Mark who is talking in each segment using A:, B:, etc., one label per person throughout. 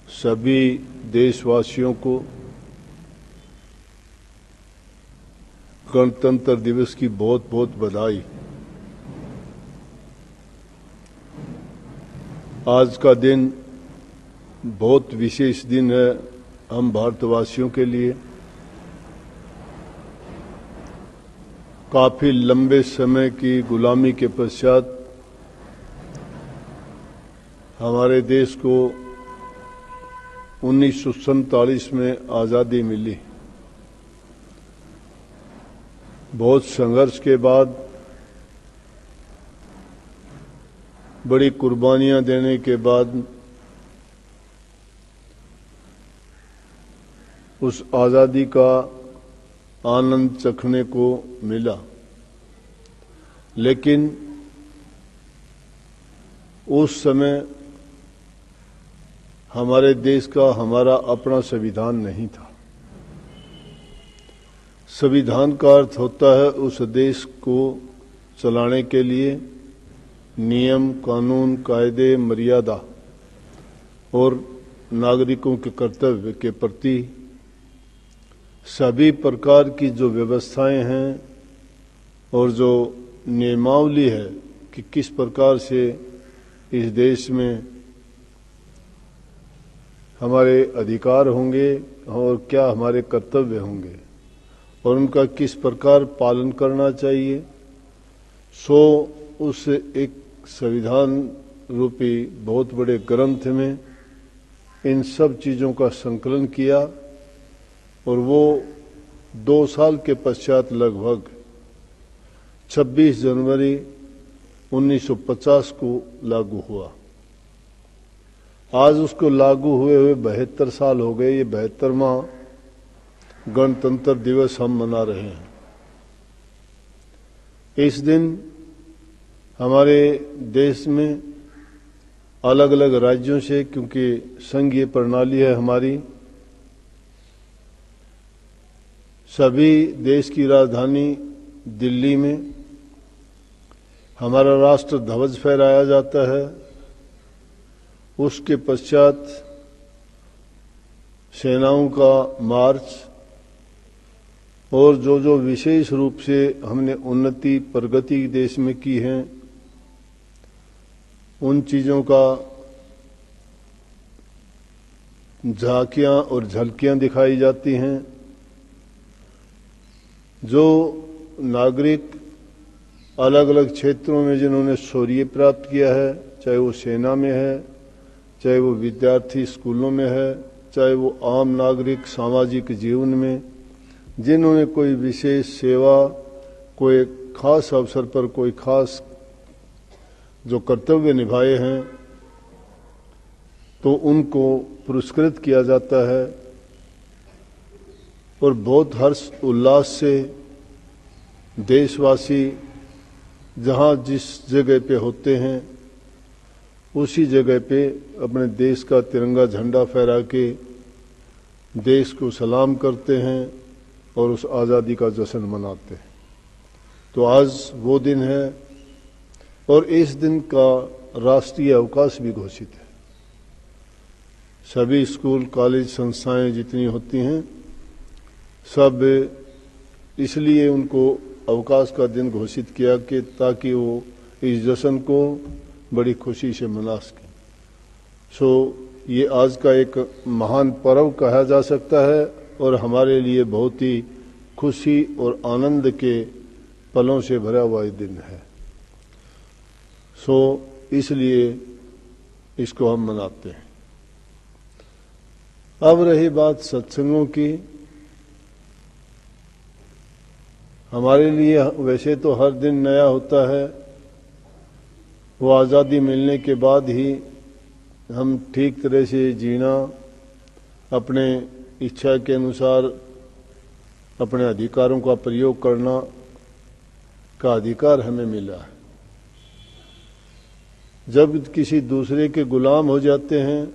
A: सभी देशवासियों को गणतंत्र दिवस की बहुत बहुत बधाई। आज का दिन बहुत विशेष दिन है हम भारतवासियों के लिए। काफी लंबे समय की गुलामी के पश्चात हमारे देश को 1947 में आज़ादी मिली। बहुत संघर्ष के बाद, बड़ी कुर्बानियां देने के बाद उस आज़ादी का आनंद चखने को मिला। लेकिन उस समय हमारे देश का हमारा अपना संविधान नहीं था। संविधान का अर्थ होता है उस देश को चलाने के लिए नियम, कानून, कायदे, मर्यादा और नागरिकों के कर्तव्य के प्रति सभी प्रकार की जो व्यवस्थाएं हैं और जो नियमावली है कि किस प्रकार से इस देश में हमारे अधिकार होंगे और क्या हमारे कर्तव्य होंगे और उनका किस प्रकार पालन करना चाहिए। उस एक संविधान रूपी बहुत बड़े ग्रंथ में इन सब चीज़ों का संकलन किया और वो 2 साल के पश्चात लगभग 26 जनवरी 1950 को लागू हुआ। आज उसको लागू हुए 72 साल हो गए। ये 72वां गणतंत्र दिवस हम मना रहे हैं। इस दिन हमारे देश में अलग अलग राज्यों से, क्योंकि संघीय प्रणाली है हमारी, सभी देश की राजधानी दिल्ली में हमारा राष्ट्र ध्वज फहराया जाता है। उसके पश्चात सेनाओं का मार्च और जो विशेष रूप से हमने उन्नति प्रगति देश में की है उन चीज़ों का झांकियां और झलकियां दिखाई जाती हैं। जो नागरिक अलग अलग क्षेत्रों में जिन्होंने शौर्य प्राप्त किया है, चाहे वो सेना में है, चाहे वो विद्यार्थी स्कूलों में है, चाहे वो आम नागरिक सामाजिक जीवन में जिन्होंने कोई विशेष सेवा, कोई खास अवसर पर कोई खास जो कर्तव्य निभाए हैं, तो उनको पुरस्कृत किया जाता है और बहुत हर्ष उल्लास से देशवासी जहां जिस जगह पे होते हैं उसी जगह पे अपने देश का तिरंगा झंडा फहरा के देश को सलाम करते हैं और उस आज़ादी का जश्न मनाते हैं। तो आज वो दिन है और इस दिन का राष्ट्रीय अवकाश भी घोषित है। सभी स्कूल, कॉलेज, संस्थाएं जितनी होती हैं सब इसलिए उनको अवकाश का दिन घोषित किया कि ताकि वो इस जश्न को बड़ी खुशी से मना सकें। ये आज का एक महान पर्व कहा जा सकता है और हमारे लिए बहुत ही खुशी और आनंद के पलों से भरा हुआ दिन है। इसलिए इसको हम मनाते हैं। अब रही बात सत्संगों की। हमारे लिए वैसे तो हर दिन नया होता है। वो आज़ादी मिलने के बाद ही हम ठीक तरह से जीना, अपने इच्छा के अनुसार अपने अधिकारों का प्रयोग करना का अधिकार हमें मिला है। जब किसी दूसरे के गुलाम हो जाते हैं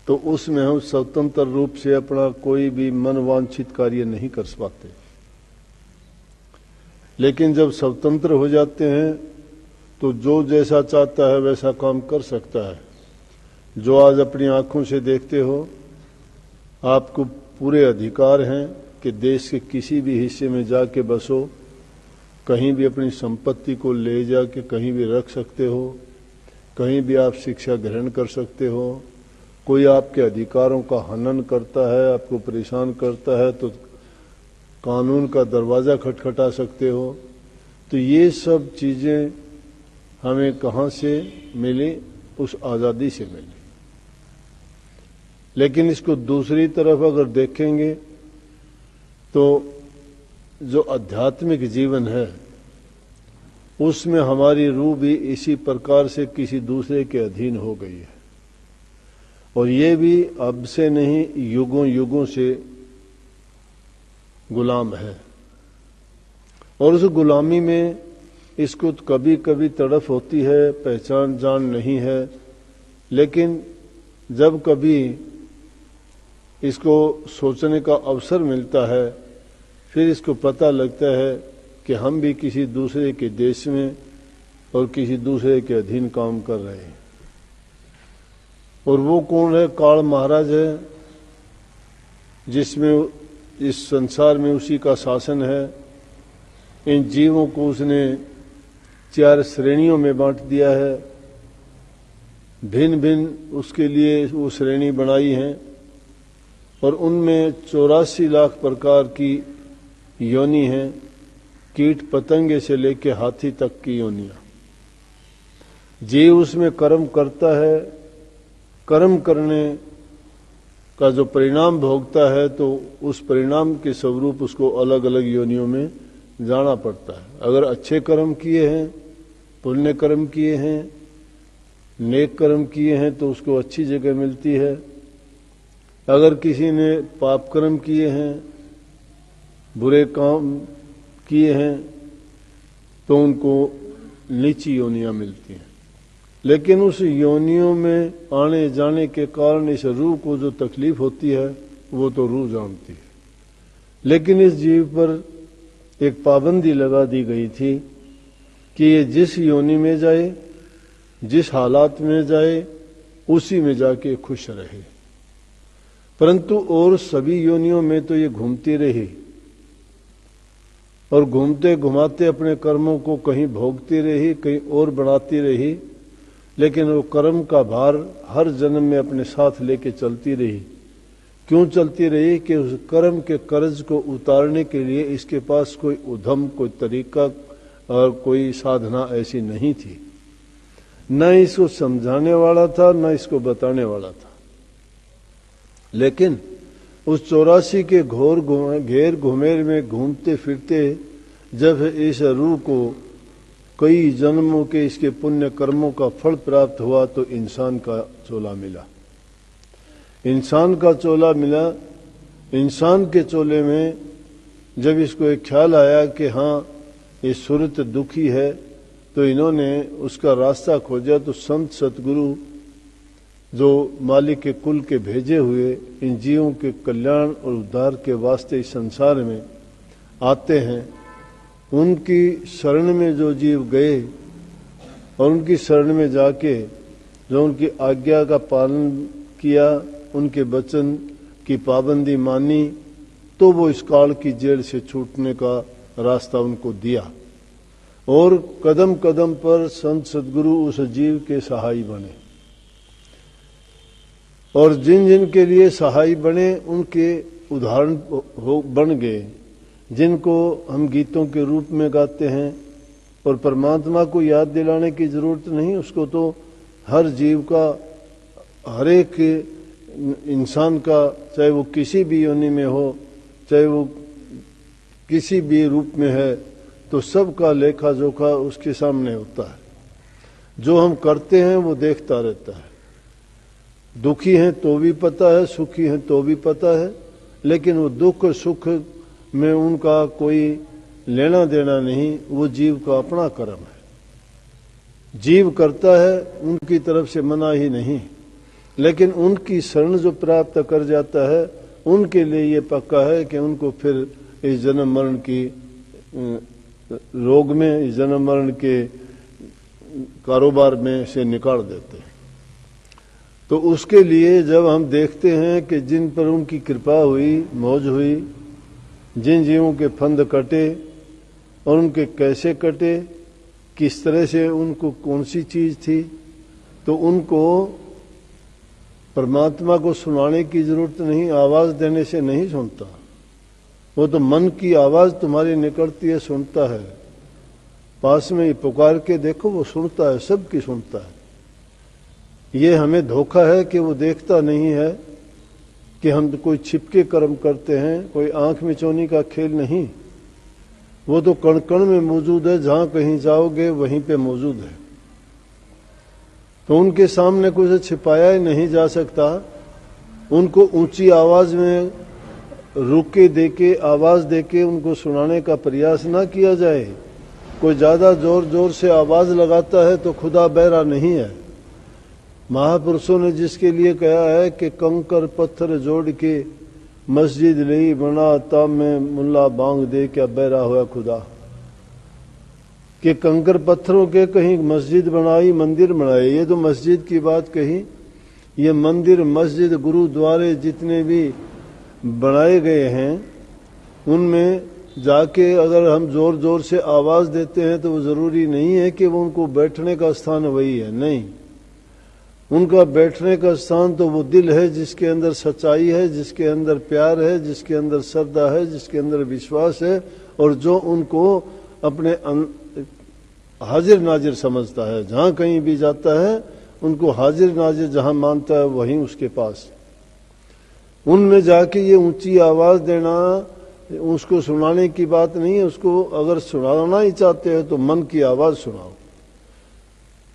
A: तो उसमें हम स्वतंत्र रूप से अपना कोई भी मनवांछित कार्य नहीं कर पाते। लेकिन जब स्वतंत्र हो जाते हैं तो जो जैसा चाहता है वैसा काम कर सकता है। जो आज अपनी आंखों से देखते हो, आपको पूरे अधिकार हैं कि देश के किसी भी हिस्से में जाके बसो, कहीं भी अपनी संपत्ति को ले जाके कहीं भी रख सकते हो, कहीं भी आप शिक्षा ग्रहण कर सकते हो। कोई आपके अधिकारों का हनन करता है, आपको परेशान करता है तो कानून का दरवाज़ा खटखटा सकते हो। तो ये सब चीज़ें हमें कहाँ से मिली? उस आज़ादी से मिली। लेकिन इसको दूसरी तरफ अगर देखेंगे तो जो आध्यात्मिक जीवन है उसमें हमारी रूह भी इसी प्रकार से किसी दूसरे के अधीन हो गई है, और ये भी अब से नहीं, युगों युगों से गुलाम है। और उस गुलामी में इसको कभी कभी तड़फ होती है, पहचान जान नहीं है, लेकिन जब कभी इसको सोचने का अवसर मिलता है फिर इसको पता लगता है कि हम भी किसी दूसरे के देश में और किसी दूसरे के अधीन काम कर रहे हैं। और वो कौन है? काल महाराज है, जिसमें इस संसार में उसी का शासन है। इन जीवों को उसने 4 श्रेणियों में बांट दिया है, भिन्न भिन्न उसके लिए वो श्रेणी बनाई हैं, और उनमें 84 लाख प्रकार की योनि हैं, कीट पतंगे से लेकर हाथी तक की योनियां। जीव उसमें कर्म करता है, कर्म करने का जो परिणाम भोगता है तो उस परिणाम के स्वरूप उसको अलग अलग योनियों में जाना पड़ता है। अगर अच्छे कर्म किए हैं, पुण्य कर्म किए हैं, नेक कर्म किए हैं तो उसको अच्छी जगह मिलती है। अगर किसी ने पाप कर्म किए हैं, बुरे काम किए हैं तो उनको नीची योनियां मिलती हैं। लेकिन उस योनियों में आने जाने के कारण इस रूह को जो तकलीफ होती है वो तो रूह जानती है। लेकिन इस जीव पर एक पाबंदी लगा दी गई थी कि ये जिस योनि में जाए, जिस हालात में जाए, उसी में जाके खुश रहे। परंतु और सभी योनियों में तो ये घूमती रही और घूमते घुमाते अपने कर्मों को कहीं भोगती रही, कहीं और बढ़ाती रही, लेकिन वो कर्म का भार हर जन्म में अपने साथ लेके चलती रही। क्यों चलती रही? कि उस कर्म के कर्ज को उतारने के लिए इसके पास कोई उद्यम, कोई तरीका और कोई साधना ऐसी नहीं थी। न इसको समझाने वाला था, न इसको बताने वाला था। लेकिन उस 84 के घेर घुमेर में घूमते फिरते जब इस रूह को कई जन्मों के इसके पुण्य कर्मों का फल प्राप्त हुआ तो इंसान का चोला मिला। इंसान का चोला मिला। इंसान के चोले में जब इसको एक ख्याल आया कि हाँ ये सूरत दुखी है, तो इन्होंने उसका रास्ता खोजा। तो संत सतगुरु जो मालिक के कुल के भेजे हुए इन जीवों के कल्याण और उद्धार के वास्ते इस संसार में आते हैं, उनकी शरण में जो जीव गए और उनकी शरण में जाके जो उनकी आज्ञा का पालन किया, उनके वचन की पाबंदी मानी, तो वो इस काल की जेल से छूटने का रास्ता उनको दिया। और कदम कदम पर संत सद्गुरु उस जीव के सहाय बने, और जिन जिन के लिए सहाय बने उनके उदाहरण बन गए, जिनको हम गीतों के रूप में गाते हैं। और परमात्मा को याद दिलाने की जरूरत नहीं, उसको तो हर जीव का, हर एक इंसान का, चाहे वो किसी भी योनि में हो, चाहे वो किसी भी रूप में है, तो सबका लेखा जोखा उसके सामने होता है। जो हम करते हैं वो देखता रहता है। दुखी हैं तो भी पता है, सुखी हैं तो भी पता है, लेकिन वो दुख सुख में उनका कोई लेना देना नहीं। वो जीव का अपना कर्म है, जीव करता है, उनकी तरफ से मना ही नहीं। लेकिन उनकी शरण जो प्राप्त कर जाता है, उनके लिए ये पक्का है कि उनको फिर इस जन्म मरण की रोग में, इस जन्म मरण के कारोबार में से निकाल देते हैं। तो उसके लिए जब हम देखते हैं कि जिन पर उनकी कृपा हुई, मौज हुई, जिन जीवों के फंद कटे और उनके कैसे कटे, किस तरह से उनको कौन सी चीज थी, तो उनको परमात्मा को सुनाने की जरूरत नहीं, आवाज देने से नहीं सुनता। वो तो मन की आवाज तुम्हारी निकलती है, सुनता है। पास में ही पुकार के देखो, वो सुनता है, सबकी सुनता है। ये हमें धोखा है कि वो देखता नहीं है, कि हम कोई छिपके कर्म करते हैं, कोई आंख मिचौनी का खेल नहीं। वो तो कण कण में मौजूद है, जहां कहीं जाओगे वहीं पे मौजूद है। तो उनके सामने कुछ छिपाया ही नहीं जा सकता। उनको ऊंची आवाज में रुके देके, आवाज देके उनको सुनाने का प्रयास ना किया जाए। कोई ज्यादा जोर जोर से आवाज लगाता है तो खुदा बहरा नहीं है। महापुरुषों ने जिसके लिए कहा है कि कंकर पत्थर जोड़ के मस्जिद नहीं बना, तब में मुल्ला बांग दे क्या बहरा हुआ खुदा। कि कंकर पत्थरों के कहीं मस्जिद बनाई, मंदिर बनाए। ये तो मस्जिद की बात कही। ये मंदिर, मस्जिद, गुरुद्वारे जितने भी बनाए गए हैं, उनमें जाके अगर हम जोर जोर से आवाज देते हैं तो वो जरूरी नहीं है कि वो उनको बैठने का स्थान वही है। नहीं, उनका बैठने का स्थान तो वो दिल है जिसके अंदर सच्चाई है, जिसके अंदर प्यार है, जिसके अंदर श्रद्धा है, जिसके अंदर विश्वास है, और जो उनको अपने हाजिर नाजिर समझता है। जहां कहीं भी जाता है उनको हाजिर नाजिर जहां मानता है वहीं उसके पास। उनमें जाके ये ऊंची आवाज देना उसको सुनाने की बात नहीं है। उसको अगर सुनाना ही चाहते हो तो मन की आवाज सुनाओ,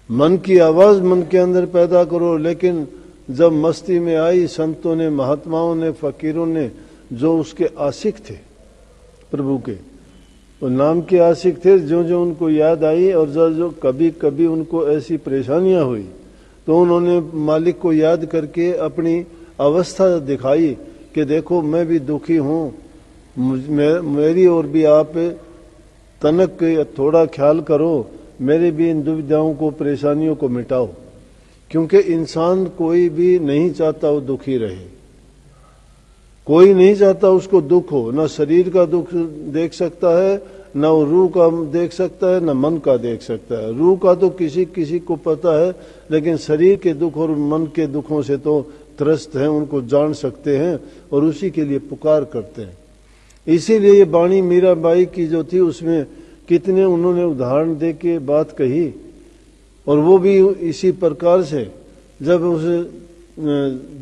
A: मन की आवाज मन के अंदर पैदा करो। लेकिन जब मस्ती में आई, संतों ने, महात्माओं ने, फकीरों ने, जो उसके आशिक थे प्रभु के, वो नाम के आशिक थे, जो जो उनको याद आई और जो जो कभी कभी उनको ऐसी परेशानियां हुई तो उन्होंने मालिक को याद करके अपनी अवस्था दिखाई कि देखो मैं भी दुखी हूं, मेरी ओर भी आप तनक के थोड़ा ख्याल करो, मेरे भी इन दुविधाओं को, परेशानियों को मिटाओ। क्योंकि इंसान कोई भी नहीं चाहता वो दुखी रहे, कोई नहीं चाहता उसको दुख हो। न शरीर का दुख देख सकता है, न वो रूह का देख सकता है, न मन का देख सकता है। रूह का तो किसी किसी को पता है, लेकिन शरीर के दुख और मन के दुखों से तो त्रस्त हैं, उनको जान सकते हैं और उसी के लिए पुकार करते हैं। इसीलिए ये वाणी मीराबाई की जो थी उसमें कितने उन्होंने उदाहरण दे के बात कही, और वो भी इसी प्रकार से जब उस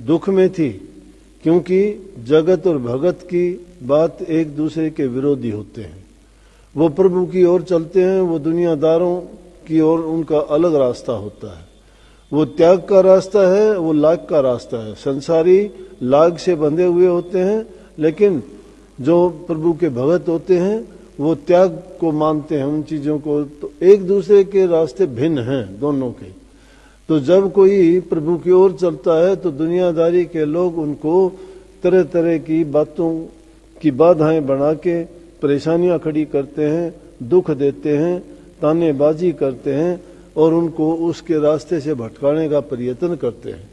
A: दुख में थी। क्योंकि जगत और भगत की बात एक दूसरे के विरोधी होते हैं। वो प्रभु की ओर चलते हैं, वो दुनियादारों की ओर उनका अलग रास्ता होता है। वो त्याग का रास्ता है, वो लाग का रास्ता है। संसारी लाग से बंधे हुए होते हैं, लेकिन जो प्रभु के भगत होते हैं वो त्याग को मानते हैं, उन चीजों को। तो एक दूसरे के रास्ते भिन्न हैं दोनों के। तो जब कोई प्रभु की ओर चलता है तो दुनियादारी के लोग उनको तरह तरह की बातों की बाधाएं बना के परेशानियां खड़ी करते हैं, दुख देते हैं, तानेबाजी करते हैं और उनको उसके रास्ते से भटकाने का प्रयत्न करते हैं।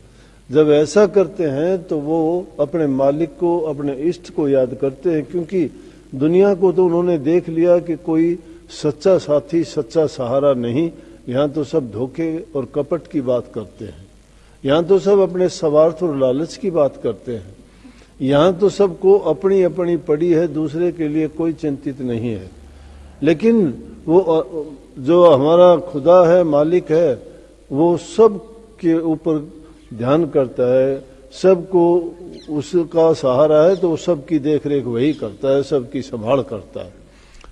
A: जब ऐसा करते हैं तो वो अपने मालिक को, अपने इष्ट को याद करते हैं। क्योंकि दुनिया को तो उन्होंने देख लिया कि कोई सच्चा साथी, सच्चा सहारा नहीं। यहाँ तो सब धोखे और कपट की बात करते हैं, यहाँ तो सब अपने स्वार्थ और लालच की बात करते हैं, यहाँ तो सबको अपनी अपनी पड़ी है, दूसरे के लिए कोई चिंतित नहीं है। लेकिन वो जो हमारा खुदा है, मालिक है, वो सब के ऊपर ध्यान करता है, सबको उसका सहारा है, तो वो सबकी देख रेख वही करता है, सबकी संभाल करता है।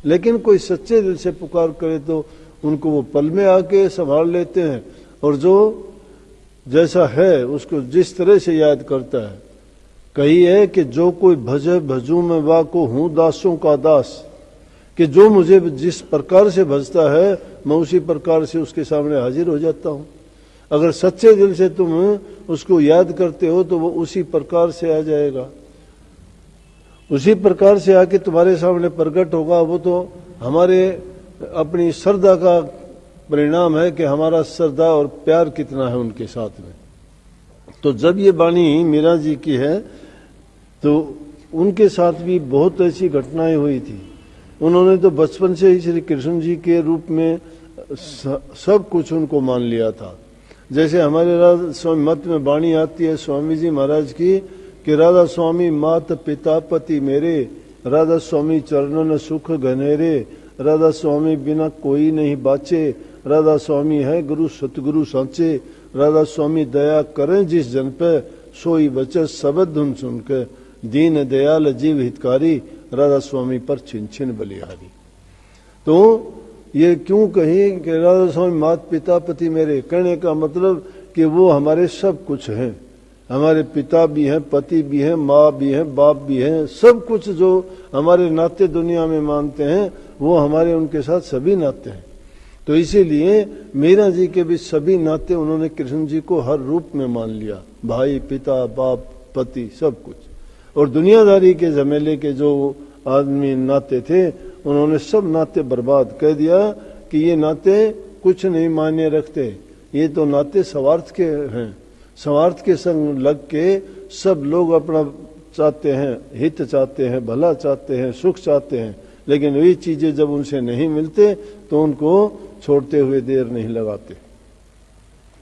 A: लेकिन कोई सच्चे दिल से पुकार करे तो उनको वो पल में आके संभाल लेते हैं, और जो जैसा है उसको जिस तरह से याद करता है। कही है कि जो कोई भजे भजू में वा को हूं दासों का दास, कि जो मुझे जिस प्रकार से भजता है मैं उसी प्रकार से उसके सामने हाजिर हो जाता हूं। अगर सच्चे दिल से तुम उसको याद करते हो तो वो उसी प्रकार से आ जाएगा, उसी प्रकार से आके तुम्हारे सामने प्रकट होगा। वो तो हमारे अपनी श्रद्धा का परिणाम है कि हमारा श्रद्धा और प्यार कितना है उनके साथ में। तो जब ये वाणी मीरा जी की है तो उनके साथ भी बहुत ऐसी घटनाएं हुई थी। उन्होंने तो बचपन से ही श्री कृष्ण जी के रूप में सब कुछ उनको मान लिया था। जैसे हमारे राधा स्वामी मत में वाणी आती है स्वामी जी महाराज की कि राधा स्वामी मात पिता पति मेरे, राधा स्वामी चरणन सुख घनेरे, राधा स्वामी बिना कोई नहीं बाचे, राधा स्वामी है गुरु सतगुरु सांचे, राधा स्वामी दया करें जिस जन पे, सोई बचे सबद धुन सुन के, दीन दयाल जीव हितकारी, राधा स्वामी पर छिन छिन बलिहारी। तो ये क्यों कही कि राधा स्वामी मात पिता पति मेरे, कहने का मतलब कि वो हमारे सब कुछ हैं, हमारे पिता भी हैं, पति भी हैं, माँ भी हैं, बाप भी हैं, सब कुछ जो हमारे नाते दुनिया में मानते हैं वो हमारे उनके साथ सभी नाते हैं। तो इसीलिए मीरा जी के भी सभी नाते उन्होंने कृष्ण जी को हर रूप में मान लिया, भाई पिता बाप पति सब कुछ। और दुनियादारी के झमेले के जो आदमी नाते थे उन्होंने सब नाते बर्बाद कर दिया कि ये नाते कुछ नहीं मायने रखते, ये तो नाते स्वार्थ के हैं, स्वार्थ के संग लग के सब लोग अपना चाहते हैं, हित चाहते हैं, भला चाहते हैं, सुख चाहते हैं, लेकिन वही चीजें जब उनसे नहीं मिलते तो उनको छोड़ते हुए देर नहीं लगाते।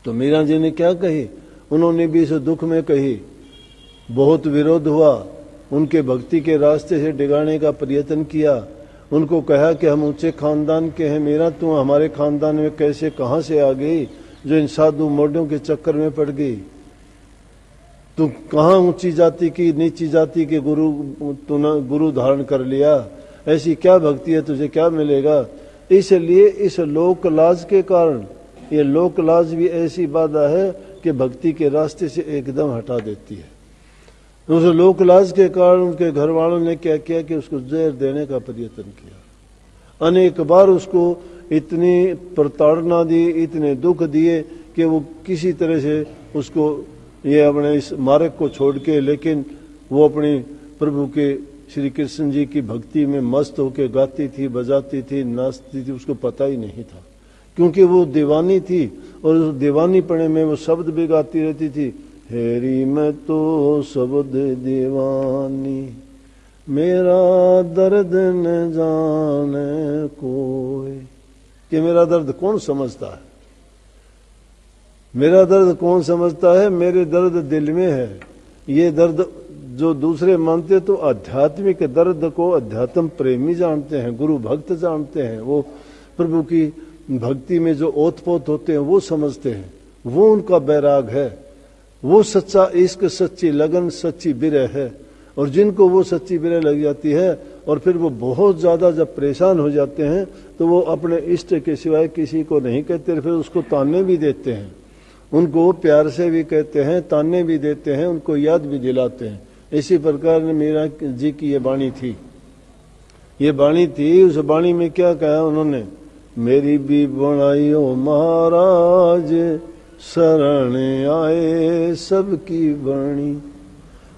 A: तो मीरा जी ने क्या कही, उन्होंने भी इस दुख में कही, बहुत विरोध हुआ, उनके भक्ति के रास्ते से डिगाने का प्रयत्न किया, उनको कहा कि हम ऊंचे खानदान के हैं, मीरा तू हमारे खानदान में कैसे कहां से आ गई जो इन साधु मोढ़ों के चक्कर में पड़ गई, तू कहां ऊंची जाति की नीची जाति के तूने गुरु धारण कर लिया, ऐसी क्या भक्ति है, तुझे क्या मिलेगा। इसलिए इस लोक लाज के कारण, ये लोक लाज भी ऐसी बाधा है कि भक्ति के रास्ते से एकदम हटा देती है। उस लोक लाज के कारण उनके घर वालों ने क्या किया कि उसको जहर देने का प्रयत्न किया, अनेक बार उसको इतनी प्रताड़ना दी, इतने दुख दिए कि वो किसी तरह से उसको ये अपने इस मार्ग को छोड़ के, लेकिन वो अपनी प्रभु के श्री कृष्ण जी की भक्ति में मस्त होके गाती थी, बजाती थी, नाचती थी, उसको पता ही नहीं था क्योंकि वो दीवानी थी। और उस दीवानीपने में वो शब्द भी गाती रहती थी, हेरी मैं तो शब्द दीवानी, मेरा दर्द न जाने कोई, कि मेरा दर्द कौन समझता है, मेरा दर्द कौन समझता है, मेरे दर्द दिल में है। ये दर्द जो दूसरे मानते तो आध्यात्मिक दर्द को अध्यात्म प्रेमी जानते हैं, गुरु भक्त जानते हैं, वो प्रभु की भक्ति में जो ओतपोत होते हैं वो समझते हैं, वो उनका बैराग है, वो सच्चा इश्क, सच्ची लगन, सच्ची बिरह है। और जिनको वो सच्ची बिरह लग जाती है और फिर वो बहुत ज्यादा जब परेशान हो जाते हैं तो वो अपने इष्ट के सिवाय किसी को नहीं कहते, फिर उसको ताने भी देते हैं, उनको प्यार से भी कहते हैं, ताने भी देते हैं, उनको याद भी दिलाते हैं। इसी प्रकार मीरा जी की ये वाणी थी, ये वाणी थी। उस वाणी में क्या कहा उन्होंने, मेरी भी बनाइयो महाराज, शरण आए सबकी वाणी।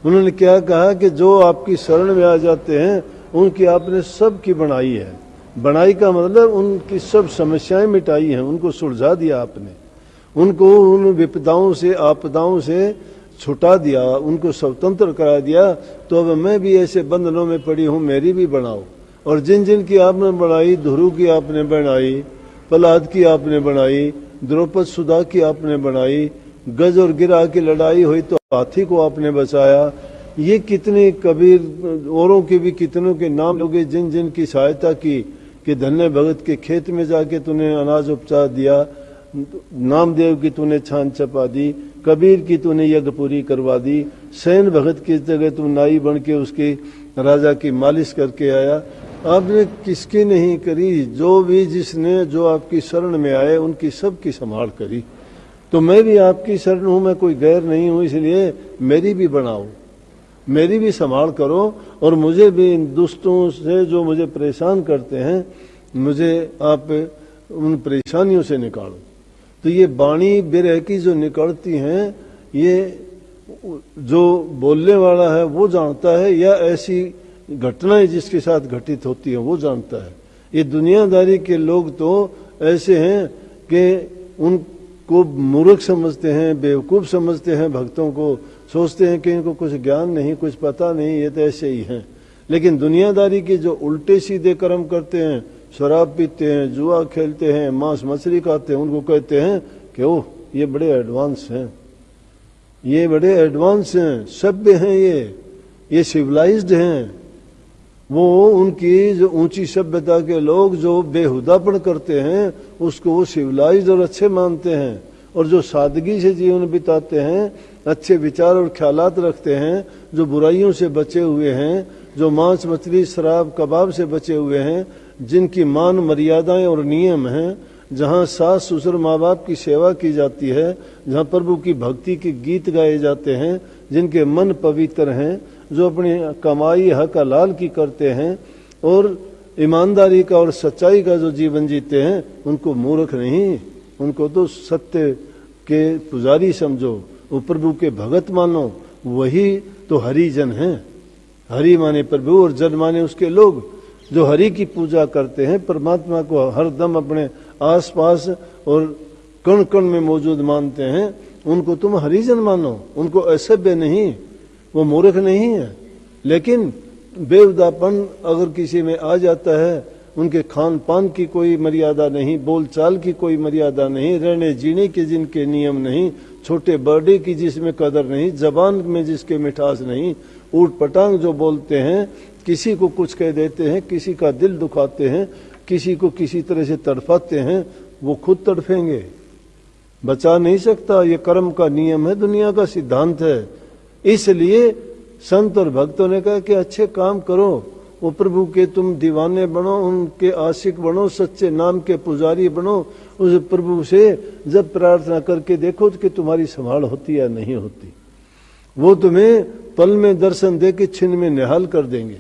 A: उन्होंने क्या कहा कि जो आपकी शरण में आ जाते हैं उनकी आपने सबकी बनाई है। बनाई का मतलब उनकी सब समस्याएं मिटाई हैं, उनको सुलझा दिया आपने, उनको उन विपदाओं से आपदाओं से छुटा दिया, उनको स्वतंत्र करा दिया। तो अब मैं भी ऐसे बंधनों में पड़ी हूं, मेरी भी बनाओ। और जिन जिन की आपने बनाई, ध्रुव की आपने बनाई, प्रहलाद की आपने बनाई, द्रौपद सुधा की आपने बनाई, गज और गिरा की लड़ाई हुई तो हाथी को आपने बचाया। ये कितने कबीर औरों के भी कितनों के नाम लोगे जिन जिन की सहायता की कि धन्य भगत के खेत में जाके तूने अनाज उपचार दिया, नामदेव की तूने छान चपा दी, कबीर की तूने यज्ञ पूरी करवा दी, सैन भगत की जगह तू नाई बन के उसकी राजा की मालिश करके आया। आपने किसकी नहीं करी, जो भी जिसने जो आपकी शरण में आए उनकी सबकी संभाल करी। तो मैं भी आपकी शरण हूं, मैं कोई गैर नहीं हूं, इसलिए मेरी भी बनाओ, मेरी भी संभाल करो और मुझे भी इन दुष्टों से जो मुझे परेशान करते हैं, मुझे आप उन परेशानियों से निकालो। तो ये वाणी बिरह की जो निकलती हैं, ये जो बोलने वाला है वो जानता है या ऐसी घटनाएं जिसके साथ घटित होती हैं वो जानता है। ये दुनियादारी के लोग तो ऐसे हैं कि को मूर्ख समझते हैं, बेवकूफ़ समझते हैं भक्तों को, सोचते हैं कि इनको कुछ ज्ञान नहीं, कुछ पता नहीं, ये तो ऐसे ही हैं। लेकिन दुनियादारी के जो उल्टे सीधे कर्म करते हैं, शराब पीते हैं, जुआ खेलते हैं, मांस मछली खाते हैं, उनको कहते हैं कि ओह ये बड़े एडवांस हैं, ये बड़े एडवांस हैं, सभ्य हैं, ये सिविलाइज्ड हैं। वो उनकी जो ऊंची सभ्यता के लोग जो बेहुदापन करते हैं उसको वो सिविलाइज्ड और अच्छे मानते हैं, और जो सादगी से जीवन बिताते हैं, अच्छे विचार और ख्यालात रखते हैं, जो बुराइयों से बचे हुए हैं, जो मांस मछली शराब कबाब से बचे हुए हैं, जिनकी मान मर्यादाएं और नियम हैं, जहाँ सास ससुर माँ बाप की सेवा की जाती है, जहाँ प्रभु की भक्ति के गीत गाए जाते हैं, जिनके मन पवित्र हैं, जो अपनी कमाई हक हलाल की करते हैं और ईमानदारी का और सच्चाई का जो जीवन जीते हैं, उनको मूर्ख नहीं, उनको तो सत्य के पुजारी समझो, वो प्रभु के भगत मानो, वही तो हरिजन हैं। हरि माने प्रभु और जन माने उसके लोग जो हरि की पूजा करते हैं, परमात्मा को हरदम अपने आसपास और कण कण में मौजूद मानते हैं, उनको तुम हरिजन मानो, उनको असभ्य नहीं, वो मूर्ख नहीं है। लेकिन बेहुदापन अगर किसी में आ जाता है, उनके खान पान की कोई मर्यादा नहीं, बोलचाल की कोई मर्यादा नहीं, रहने जीने के जिनके नियम नहीं, छोटे बड़े की जिसमें कदर नहीं, जबान में जिसके मिठास नहीं, ऊट पटांग जो बोलते हैं, किसी को कुछ कह देते हैं, किसी का दिल दुखाते हैं, किसी को किसी तरह से तड़पाते हैं, वो खुद तड़फेंगे, बचा नहीं सकता। ये कर्म का नियम है, दुनिया का सिद्धांत है। इसलिए संत और भक्तों ने कहा कि अच्छे काम करो, वो प्रभु के तुम दीवाने बनो, उनके आशिक बनो, सच्चे नाम के पुजारी बनो। उस प्रभु से जब प्रार्थना करके देखो कि तुम्हारी संभाल होती या नहीं होती, वो तुम्हें पल में दर्शन दे के छिन में निहाल कर देंगे।